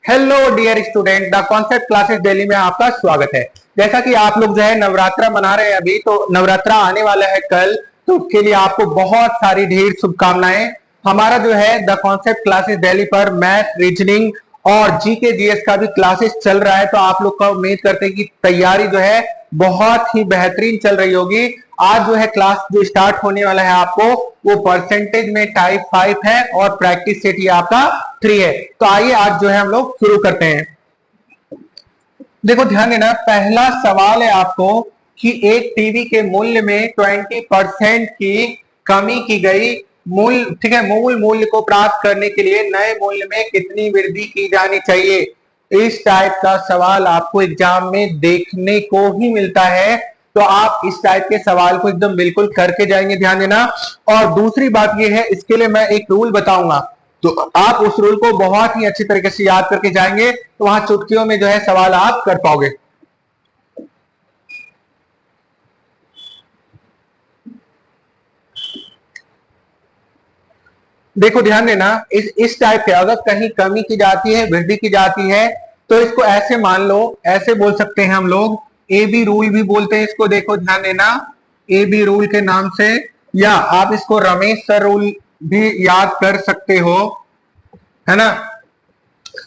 Hello dear student, the concept classes Delhi में आपका स्वागत है। जैसा कि आप लोग जो है नवरात्रा मना रहे हैं अभी, तो नवरात्रा आने वाला है कल, तो उसके लिए आपको बहुत सारी ढेर शुभकामनाएं। हमारा जो है द कॉन्सेप्ट क्लासेस दिल्ली पर मैथ, रीजनिंग और जीके जीएस का भी क्लासेस चल रहा है, तो आप लोग का उम्मीद करते हैं कि तैयारी जो है बहुत ही बेहतरीन चल रही होगी। आज जो है क्लास जो स्टार्ट होने वाला है आपको, वो परसेंटेज में टाइप 5 है और प्रैक्टिस सेट ये आपका 3 है। तो आइए आज जो है हम लोग शुरू करते हैं। देखो ध्यान देना, पहला सवाल है आपको कि एक टीवी के मूल्य में 20% की कमी की गई। मूल्य, ठीक है, मूल मूल्य को प्राप्त करने के लिए नए मूल्य में कितनी वृद्धि की जानी चाहिए। इस टाइप का सवाल आपको एग्जाम में देखने को ही मिलता है, तो आप इस टाइप के सवाल को एकदम बिल्कुल करके जाएंगे, ध्यान देना। और दूसरी बात यह है, इसके लिए मैं एक रूल बताऊंगा, तो आप उस रूल को बहुत ही अच्छी तरीके से याद करके जाएंगे, तो वहां चुटकियों में जो है सवाल आप कर पाओगे। देखो ध्यान देना, इस टाइप के अगर कहीं कमी की जाती है, वृद्धि की जाती है, तो इसको ऐसे मान लो, ऐसे बोल सकते हैं हम लोग, ए बी रूल भी बोलते हैं इसको। देखो ध्यान देना, ए बी रूल के नाम से, या आप इसको रमेश सर रूल भी याद कर सकते हो, है ना,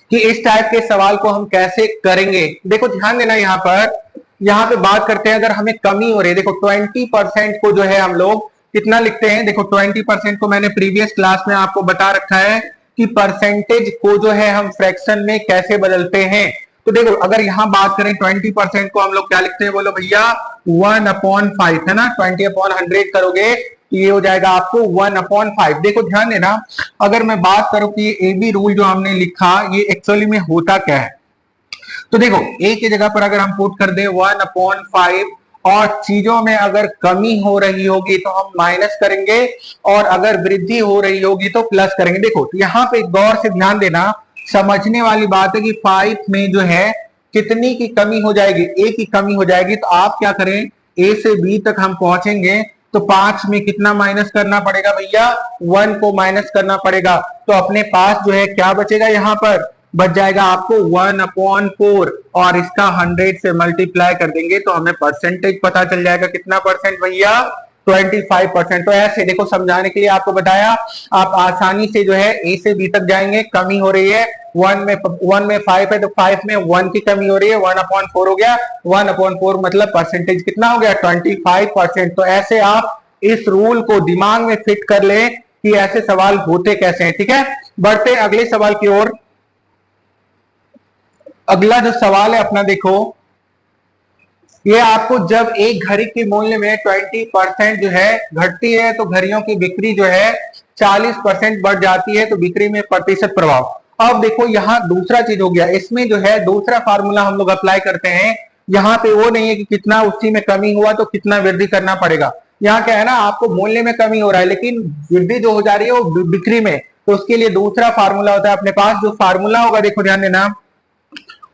कि इस टाइप के सवाल को हम कैसे करेंगे। देखो ध्यान देना, यहाँ पे बात करते हैं, अगर हमें कमी हो रही है, देखो 20% को जो है हम लोग कितना लिखते हैं। देखो 20% को मैंने प्रीवियस क्लास में आपको बता रखा है कि परसेंटेज को जो है हम फ्रैक्शन में कैसे बदलते हैं। तो देखो अगर यहाँ बात करें 20% को हम लोग क्या लिखते हैं, बोलो भैया 1/5, है ना। 20/100 करोगे तो ये हो जाएगा आपको 1/5। देखो ध्यान देना, अगर मैं बात करूं कि ए बी रूल जो हमने लिखा, ये एक्चुअली में होता क्या है, तो देखो ए की जगह पर अगर हम पुट कर दे 1/5, और चीजों में अगर कमी हो रही होगी तो हम माइनस करेंगे, और अगर वृद्धि हो रही होगी तो प्लस करेंगे। देखो तो यहाँ पे गौर से ध्यान देना, समझने वाली बात है कि 5 में जो है कितनी की कमी हो जाएगी, ए की कमी हो जाएगी। तो आप क्या करें, ए से बी तक हम पहुंचेंगे, तो 5 में कितना माइनस करना पड़ेगा भैया, 1 को माइनस करना पड़ेगा। तो अपने पास जो है क्या बचेगा, यहाँ पर बच जाएगा आपको 1/4, और इसका 100 से मल्टीप्लाई कर देंगे तो हमें परसेंटेज पता चल जाएगा, कितना परसेंट भैया, 25%। तो ऐसे देखो समझाने के लिए आपको बताया, आप आसानी से जो है ए से बी तक जाएंगे। कमी हो रही है, 1 में 5 है, तो 5 में 1 की कमी हो रही है, 1/4 हो गया। 1/4 मतलब परसेंटेज कितना हो गया, 25%। तो ऐसे आप इस रूल को दिमाग में फिट कर ले कि ऐसे सवाल होते कैसे हैं, ठीक है। बढ़ते अगले सवाल की ओर। अगला जो सवाल है अपना, देखो ये आपको जब एक घड़ी के मूल्य में 20% जो है घटती है, तो घड़ियों की बिक्री जो है 40% बढ़ जाती है, तो बिक्री में प्रतिशत प्रभाव। अब देखो यहाँ दूसरा चीज हो गया, इसमें जो है दूसरा फार्मूला हम लोग अप्लाई करते हैं। यहाँ पे वो नहीं है कि कितना उसी में कमी हुआ तो कितना वृद्धि करना पड़ेगा। यहाँ क्या है ना, आपको मूल्य में कमी हो रहा है लेकिन वृद्धि जो हो जा रही है वो बिक्री में, तो उसके लिए दूसरा फार्मूला होता है अपने पास। जो फार्मूला होगा, देखो ध्यान देना,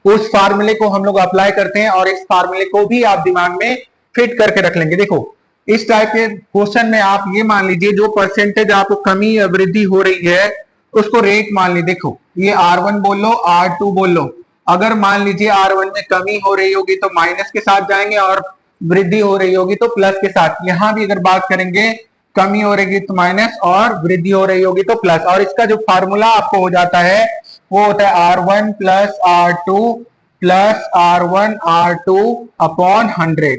उस फार्मूले को हम लोग अप्लाई करते हैं, और इस फार्मूले को भी आप दिमाग में फिट करके रख लेंगे। देखो इस टाइप के क्वेश्चन में आप ये मान लीजिए, जो परसेंटेज आपको कमी या वृद्धि हो रही है उसको रेट मान लीजिए। देखो ये R1 बोल लो, R2 बोल लो। अगर मान लीजिए R1 में कमी हो रही होगी तो माइनस के साथ जाएंगे, और वृद्धि हो रही होगी तो प्लस के साथ। यहां भी अगर बात करेंगे, कमी हो रही तो माइनस, और वृद्धि हो रही होगी तो प्लस। और इसका जो फार्मूला आपको हो जाता है वो होता है R1 plus R2 plus R1R2/100।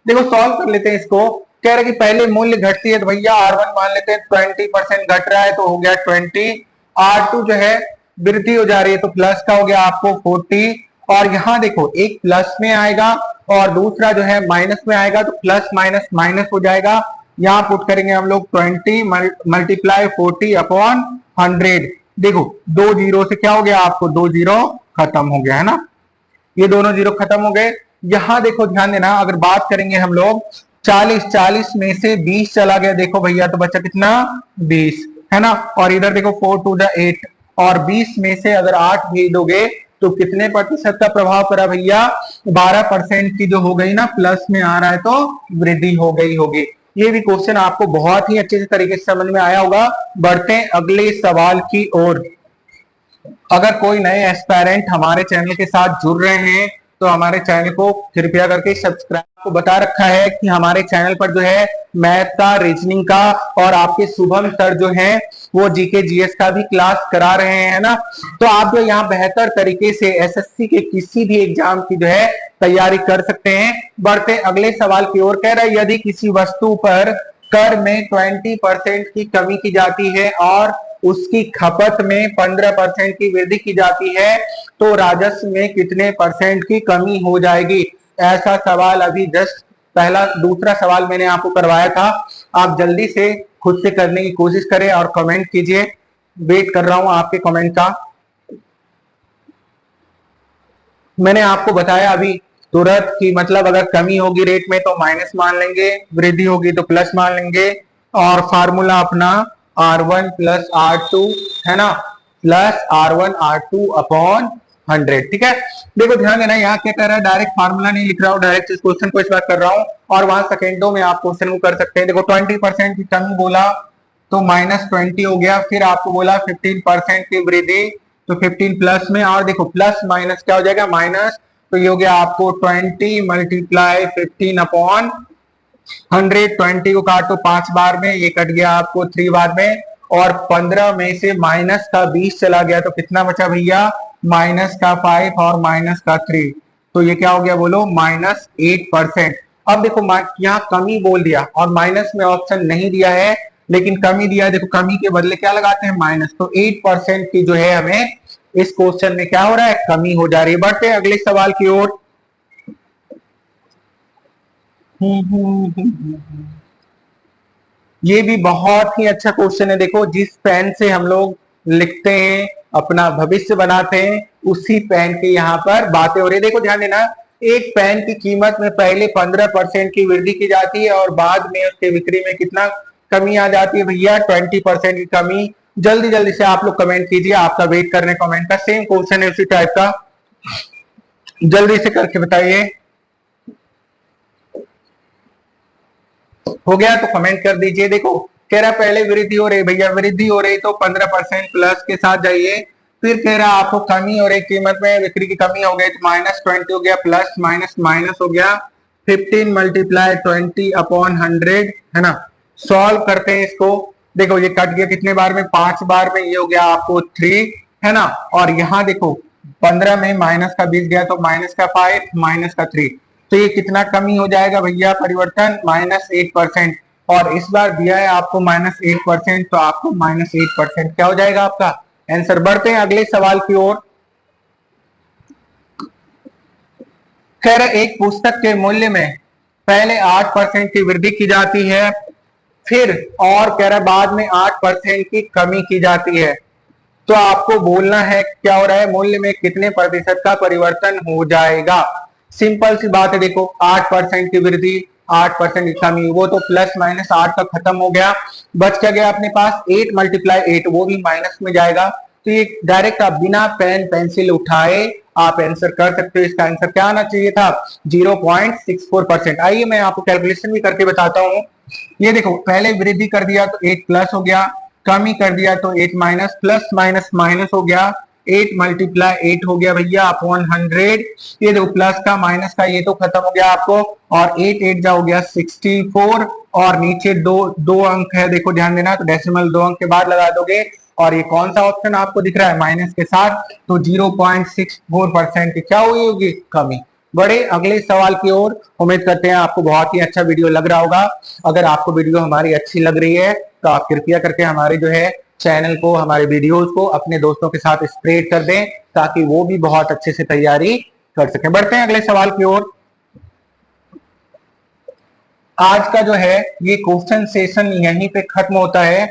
देखो सॉल्व कर लेते हैं इसको। कह रहे कि पहले मूल्य घटती है, तो भैया R1 मान लेते हैं 20% घट रहा है, तो हो गया 20। R2 जो है वृद्धि हो जा रही है, तो प्लस का हो गया आपको 40। और यहाँ देखो एक प्लस में आएगा और दूसरा जो है माइनस में आएगा, तो प्लस माइनस माइनस हो जाएगा। यहाँ पुट करेंगे हम लोग 20 मल्टीप्लाई 40/100। देखो 2 जीरो से क्या हो गया, आपको 2 जीरो खत्म हो गया, है ना, ये दोनों जीरो खत्म हो गए। यहां देखो ध्यान देना, अगर बात करेंगे हम लोग 40 में से 20 चला गया, देखो भैया तो बचा कितना, 20, है ना। और इधर देखो 4 टू द 8, और 20 में से अगर 8 भेज दोगे तो कितने प्रतिशत का प्रभाव पड़ा भैया, 12% की जो हो गई ना, प्लस में आ रहा है तो वृद्धि हो गई होगी। ये भी क्वेश्चन आपको बहुत ही अच्छे से तरीके से समझ में आया होगा। बढ़ते हैं अगले सवाल की ओर। अगर कोई नए एस्पायरेंट हमारे चैनल के साथ जुड़ रहे हैं तो हमारे चैनल को कृपया करके सब्सक्राइब, को बता रखा है कि हमारे चैनल पर जो है मैथ का, रीजनिंग का और आपके शुभम सर जो है वो जीके जीएस का भी क्लास करा रहे हैं ना। तो आप जो यहाँ बेहतर तरीके से एसएससी के किसी भी एग्जाम की जो है तैयारी कर सकते हैं। बढ़ते अगले सवाल की ओर। कह रहा है यदि किसी वस्तु पर कर में 20% की कमी की जाती है और उसकी खपत में 15% की वृद्धि की जाती है तो राजस्व में कितने परसेंट की कमी हो जाएगी। ऐसा सवाल अभी जस्ट पहला दूसरा सवाल मैंने आपको करवाया था। आप जल्दी से खुद से करने की कोशिश करें और कमेंट कीजिए। वेट कर रहा हूं आपके कमेंट का। मैंने आपको बताया अभी तुरंत कि मतलब अगर कमी होगी रेट में तो माइनस मान लेंगे, वृद्धि होगी तो प्लस मान लेंगे और फार्मूला अपना R1 प्लस R2 है ना, प्लस R1 R2 अपॉन 100। ठीक है, देखो ध्यान देना यहाँ क्या कर रहा है, डायरेक्ट फार्मूला नहीं लिख रहा हूँ, डायरेक्ट इस क्वेश्चन को इस बात कर रहा हूँ और वहां सेकेंडों में आप क्वेश्चन को कर सकते हैं। देखो 20% की कमी बोला तो -20 हो गया, फिर आपको बोला 15% की वृद्धि तो 15 प्लस में, और देखो प्लस माइनस क्या हो जाएगा माइनस, तो ये हो गया आपको 20 मल्टीप्लाई 15 अपॉन 100। 20 को काटो 5 बार में, ये कट गया आपको 3 बार में, और 15 में से माइनस का 20 चला गया तो कितना बचा भैया, माइनस का 5 और माइनस का 3, तो ये क्या हो गया बोलो -8%। अब देखो यहाँ कमी बोल दिया और माइनस में ऑप्शन नहीं दिया है लेकिन कमी दिया है। देखो कमी के बदले क्या लगाते हैं माइनस, तो 8% की जो है हमें इस क्वेश्चन में क्या हो रहा है, कमी हो जा रही है। बढ़ते हैं अगले सवाल की ओर। ये भी बहुत ही अच्छा क्वेश्चन है। देखो जिस पेन से हम लोग लिखते हैं, अपना भविष्य बनाते हैं, उसी पेन की यहाँ पर बातें हो रही है। देखो ध्यान देना, एक पेन की कीमत में पहले 15% की वृद्धि की जाती है और बाद में उसके बिक्री में कितना कमी आ जाती है भैया, 20% की कमी। जल्दी जल्दी से आप लोग कमेंट कीजिए, आपका वेट करने कमेंट का। सेम क्वेश्चन है उसी टाइप का, जल्दी से करके बताइए। हो गया तो कमेंट कर दीजिए। देखो कह रहा पहले वृद्धि हो रही, भैया वृद्धि हो रही तो 15% प्लस के साथ जाइए। फिर कह रहा आपको कमी हो रही, कीमत में बिक्री की कमी हो गई तो -20 हो गया, प्लस माइनस माइनस हो गया, 15 मल्टीप्लाई 20 अपॉन 100 है ना। सॉल्व करते हैं इसको। देखो ये कट गया कितने बार में, 5 बार में, ये हो गया आपको 3 है ना। और यहाँ देखो 15 में माइनस का 20 गया तो माइनस का 5 माइनस का 3, तो ये कितना कमी हो जाएगा भैया परिवर्तन, -8%। और इस बार दिया है आपको -8%, तो आपको -8% क्या हो जाएगा आपका आंसर। बढ़ते हैं अगले सवाल की ओर। खैर एक पुस्तक के मूल्य में पहले 8% की वृद्धि की जाती है, फिर और कह रहा बाद में 8% की कमी की जाती है, तो आपको बोलना है क्या हो रहा है, मूल्य में कितने प्रतिशत का परिवर्तन हो जाएगा। सिंपल सी बात है, देखो 8% की वृद्धि 8% की कमी, वो तो प्लस माइनस 8 का खत्म हो गया, बच क्या गया अपने पास 8 मल्टीप्लाई 8, वो भी माइनस में जाएगा। तो ये डायरेक्ट आप बिना पेन पेंसिल उठाए आप आंसर कर सकते हो। इसका आंसर क्या आना चाहिए था, 0.64%। आइए मैं आपको कैलकुलेशन भी करके बताता हूँ। ये देखो पहले वृद्धि कर दिया तो 8 प्लस हो गया, कमी कर दिया तो 8 माइनस, प्लस माइनस माइनस हो गया, 8 मल्टीप्लाई 8 हो गया भैया अपॉन 100। ये देखो प्लस का माइनस का ये तो खत्म हो गया आपको, और 8 8 जा हो गया 64, और नीचे दो दो अंक है, देखो ध्यान देना, तो डेसिमल 2 अंक के बाद लगा दोगे, और ये कौन सा ऑप्शन आपको दिख रहा है माइनस के साथ, तो 0.64% की क्या हुई होगी कमी। बड़े अगले सवाल की ओर। उम्मीद करते हैं आपको बहुत ही अच्छा वीडियो लग रहा होगा। अगर आपको वीडियो हमारी अच्छी लग रही है तो आप कृपया करके हमारे जो है चैनल को, हमारे वीडियोस को अपने दोस्तों के साथ स्प्रेड कर दें ताकि वो भी बहुत अच्छे से तैयारी कर सकें। बढ़ते हैं अगले सवाल की ओर। आज का जो है ये क्वेश्चन सेशन यहीं पे खत्म होता है,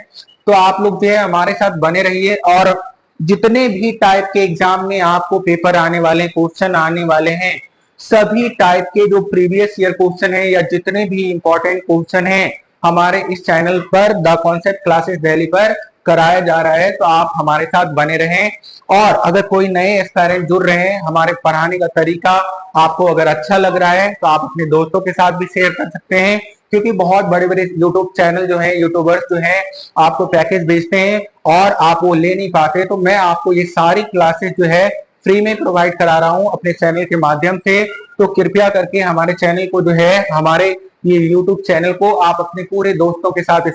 तो आप लोग जो है हमारे साथ बने रहिए, और जितने भी टाइप के एग्जाम में आपको पेपर आने वाले, क्वेश्चन आने वाले हैं, सभी टाइप के जो प्रीवियस ईयर क्वेश्चन है या जितने भी इंपॉर्टेंट क्वेश्चन हैं हमारे इस चैनल पर द कॉन्सेप्ट क्लासेस दिल्ली पर कराया जा रहा है, तो आप हमारे साथ बने रहें। और अगर कोई नए एस्पायरेंट जुड़ रहे हैं, हमारे पढ़ाने का तरीका आपको अगर अच्छा लग रहा है तो आप अपने दोस्तों के साथ भी शेयर कर सकते हैं, क्योंकि बहुत बड़े बड़े यूट्यूब चैनल जो है, यूट्यूबर्स जो है, आपको पैकेज बेचते हैं और आप वो ले नहीं पाते। तो मैं आपको ये सारी क्लासेस जो है फ्री में प्रोवाइड करा रहा हूं अपने चैनल के माध्यम से। तो कृपया करके हमारे चैनल को जो है, हमारे ये यूट्यूब चैनल को आप अपने पूरे दोस्तों के साथ